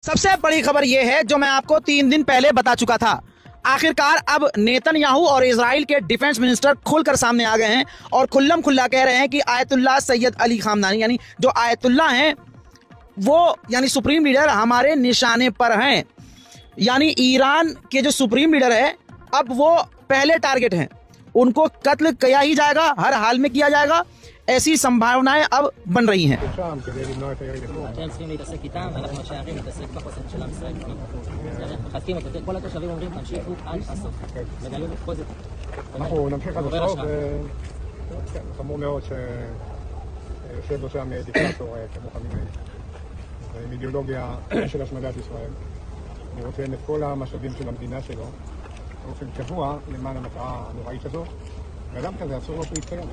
सबसे बड़ी खबर यह है जो मैं आपको 3 दिन पहले बता चुका था। आखिरकार अब नेतन्याहू और इजराइल के डिफेंस मिनिस्टर खुलकर सामने आ गए हैं और खुल्लम खुल्ला कह रहे हैं कि आयतुल्लाह सैयद अली खामनानी यानी जो आयतुल्लाह हैं वो यानी सुप्रीम लीडर हमारे निशाने पर हैं। यानी ईरान के जो सुप्रीम लीडर है अब वो पहले टारगेट हैं, उनको कत्ल किया ही जाएगा, हर हाल में किया जाएगा, ऐसी संभावनाएं अब बन रही हैं। עם אידיאולוגיה של השמדת ישראל. אני רוצה את כל המשאבים של המדינה שלו באופן קבוע למען המטרה הנוראית הזאת, ואדם כזה אסור לו להתקיים.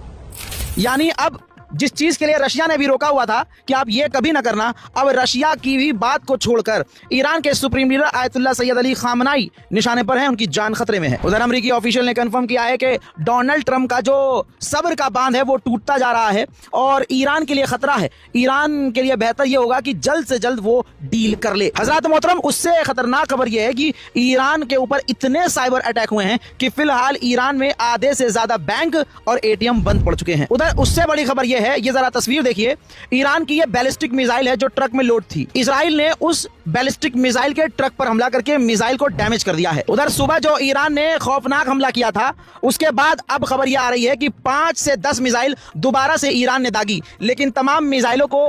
यानी अब जिस चीज के लिए रशिया ने भी रोका हुआ था कि आप ये कभी ना करना, अब रशिया की भी बात को छोड़कर ईरान के supreme leader Ayatollah Syed Ali खामनाई निशाने पर हैं, उनकी जान खतरे में है। उधर अमेरिकी ऑफिशियल ने कंफर्म किया है कि डोनाल्ड ट्रंप का जो सब्र का बांध है वो टूटता जा रहा है और ईरान के लिए खतरा है। ईरान के लिए बेहतर ये होगा कि जल्द से जल्द वो डील कर ले। हजरत मोहतरम, उससे खतरनाक खबर ये है कि ईरान के ऊपर इतने साइबर अटैक हुए हैं कि फिलहाल ईरान में आधे से ज्यादा बैंक और एटीएम बंद पड़ चुके हैं। उधर उससे बड़ी खबर ये है, ये जरा तस्वीर देखिए, ईरान की ये बैलिस्टिक मिसाइल है जो ट्रक में लोड थी। इजराइल ने उस बैलिस्टिक मिसाइल के ट्रक पर हमला करके मिसाइल को डैमेज कर दिया है। उधर सुबह जो ईरान ने खौफनाक हमला किया था उसके बाद अब खबर यह आ रही है कि 5 से 10 मिसाइल दोबारा से ईरान ने दागी, लेकिन तमाम मिसाइलों को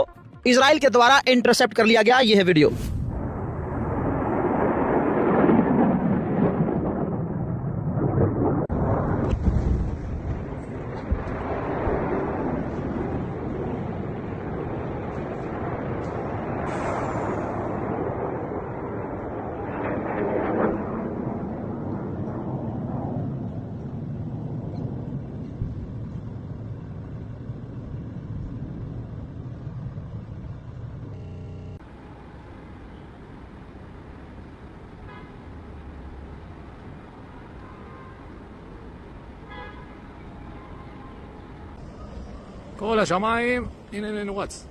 इजराइल के द्वारा इंटरसेप्ट कर लिया गया। यह है वीडियो। כל השמיים, הנה נורץ.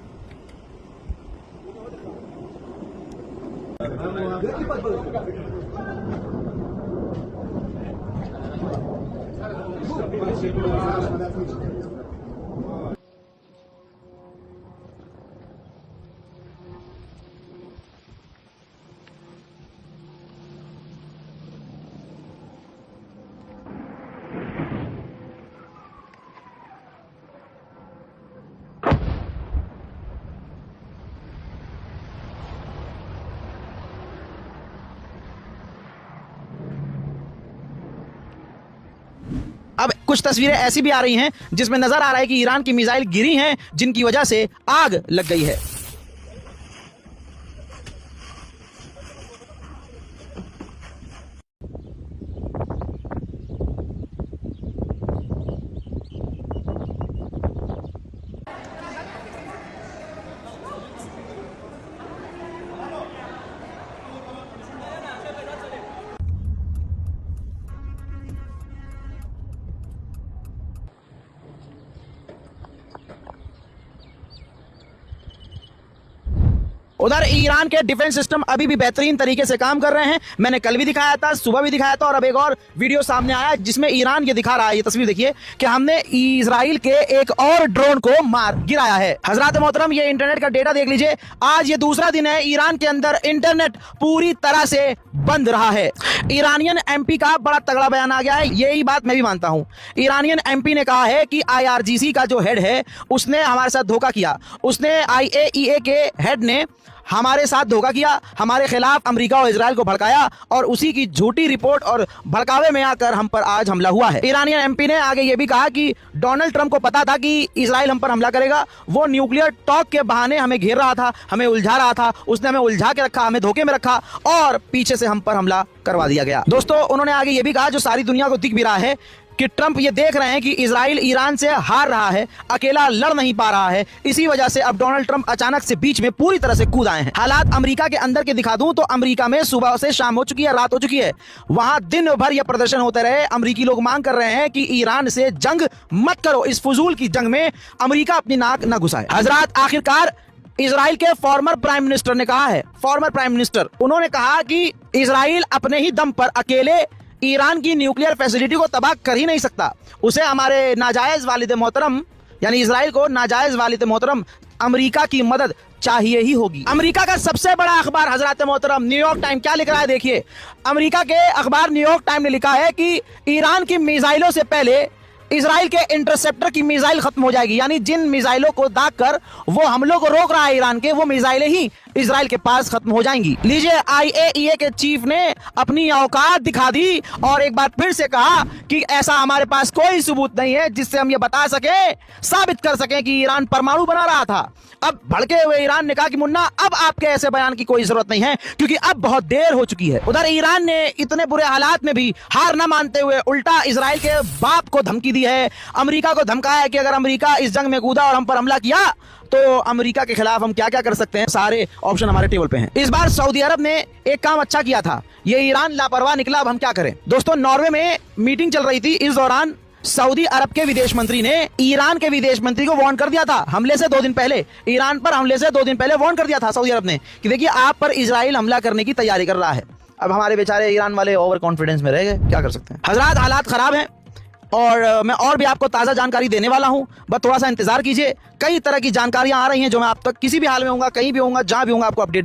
अब कुछ तस्वीरें ऐसी भी आ रही हैं जिसमें नजर आ रहा है कि ईरान की मिसाइल गिरी हैं जिनकी वजह से आग लग गई है। उधर ईरान के डिफेंस सिस्टम अभी भी बेहतरीन तरीके से काम कर रहे हैं। मैंने कल भी दिखाया था, सुबह भी दिखाया था और अब एक और वीडियो सामने आया जिसमें ईरान ये दिखा रहा है, ये तस्वीर देखिए कि हमने इजराइल के एक और ड्रोन को मार गिराया है। हजरत मोहतरम, ये इंटरनेट का डेटा देख लीजिए। आज ये दूसरा दिन है ईरान के अंदर इंटरनेट पूरी तरह से बंद रहा है। ईरानियन एमपी का बड़ा तगड़ा बयान आ गया है, यही बात मैं भी मानता हूं। ईरानियन एमपी ने कहा है कि IRGC का जो हेड है उसने हमारे साथ धोखा किया, उसने IAEA के हेड ने हमारे साथ धोखा किया, हमारे खिलाफ अमेरिका और इजराइल को भड़काया और उसी की झूठी रिपोर्ट और भड़कावे में आकर हम पर आज हमला हुआ है। ईरानियन एमपी ने आगे ये भी कहा कि डोनाल्ड ट्रंप को पता था कि इजराइल हम पर हमला करेगा, वो न्यूक्लियर टॉक के बहाने हमें घेर रहा था, हमें उलझा रहा था, उसने हमें उलझा के रखा, हमें धोखे में रखा और पीछे से हम पर हमला करवा दिया गया। दोस्तों, उन्होंने आगे ये भी कहा जो सारी दुनिया को दिख भी रहा है कि ट्रंप ये देख रहे हैं कि इजराइल ईरान से हार रहा है, अकेला लड़ नहीं पा रहा है, इसी वजह से अब डोनाल्ड ट्रंप अचानक से बीच में पूरी तरह से कूद आए हैं। हालात अमेरिका के अंदर के दिखा दूं तो अमेरिका में सुबह से शाम हो चुकी है, रात हो चुकी है, वहां दिन भर यह प्रदर्शन होते रहे। अमेरिकी लोग मांग कर रहे हैं कि ईरान से जंग मत करो, इस फजूल की जंग में अमेरिका अपनी नाक न घुसाए। हजरात, आखिरकार इजराइल के फॉर्मर प्राइम मिनिस्टर ने कहा है, फॉर्मर प्राइम मिनिस्टर, उन्होंने कहा कि इजराइल अपने ही दम पर अकेले ईरान की न्यूक्लियर फैसिलिटी को तबाह कर ही नहीं सकता, उसे हमारे नाजायज वालिद मोहतरम यानी इजराइल को नाजायज वालिद मोहतरम अमेरिका की मदद चाहिए ही होगी। अमेरिका का सबसे बड़ा अखबार हजरत मोहतरम न्यूयॉर्क टाइम क्या लिख रहा है, देखिए। अमेरिका के अखबार न्यूयॉर्क टाइम ने लिखा है कि ईरान की मिसाइलों से पहले इजराइल के इंटरसेप्टर की मिसाइल खत्म हो जाएगी, यानी जिन मिसाइलों को दाग कर वो हमलों को रोक रहा है ईरान के, वो मिसाइलें ही इजराइल के पास खत्म हो जाएंगी। लीजिए, IAEA के चीफ ने अपनी औकात दिखा दी और एक बार फिर से कहा कि ऐसा हमारे पास कोई सबूत नहीं है जिससे हम ये बता सके, साबित कर सके कि ईरान परमाणु बना रहा था। अब भड़के हुए ईरान ने कहा कि मुन्ना, अब आपके ऐसे बयान की कोई जरूरत नहीं है क्योंकि अब बहुत देर हो चुकी है। उधर ईरान ने इतने बुरे हालात में भी हार न मानते हुए उल्टा इजराइल के बाप को धमकी दी है, अमेरिका को धमकाया है कि अगर अमेरिका इस जंग में कूदा और हम पर हमला किया तो अमेरिका के खिलाफ हम क्या क्या कर सकते हैं, सारे ऑप्शन हमारे टेबल पे हैं। इस बार सऊदी अरब ने एक काम अच्छा किया था, ये ईरान लापरवाह निकला, अब हम क्या करें। दोस्तों, नॉर्वे में मीटिंग चल रही थी, इस दौरान सऊदी अरब के विदेश मंत्री ने ईरान के विदेश मंत्री को वार्न कर दिया था, हमले से 2 दिन पहले, ईरान पर हमले से 2 दिन पहले वार्न कर दिया था सऊदी अरब ने कि देखिए आप पर इजराइल हमला करने की तैयारी कर रहा है। अब हमारे बेचारे ईरान वाले ओवर कॉन्फिडेंस में रह गए, क्या कर सकते हैं। हजरात, हालात खराब हैं और मैं और भी आपको ताज़ा जानकारी देने वाला हूं, बस थोड़ा सा इंतजार कीजिए। कई तरह की जानकारियां आ रही हैं जो मैं आप तक किसी भी हाल में होऊंगा, कहीं भी होऊंगा, जहां भी होऊंगा, आपको अपडेट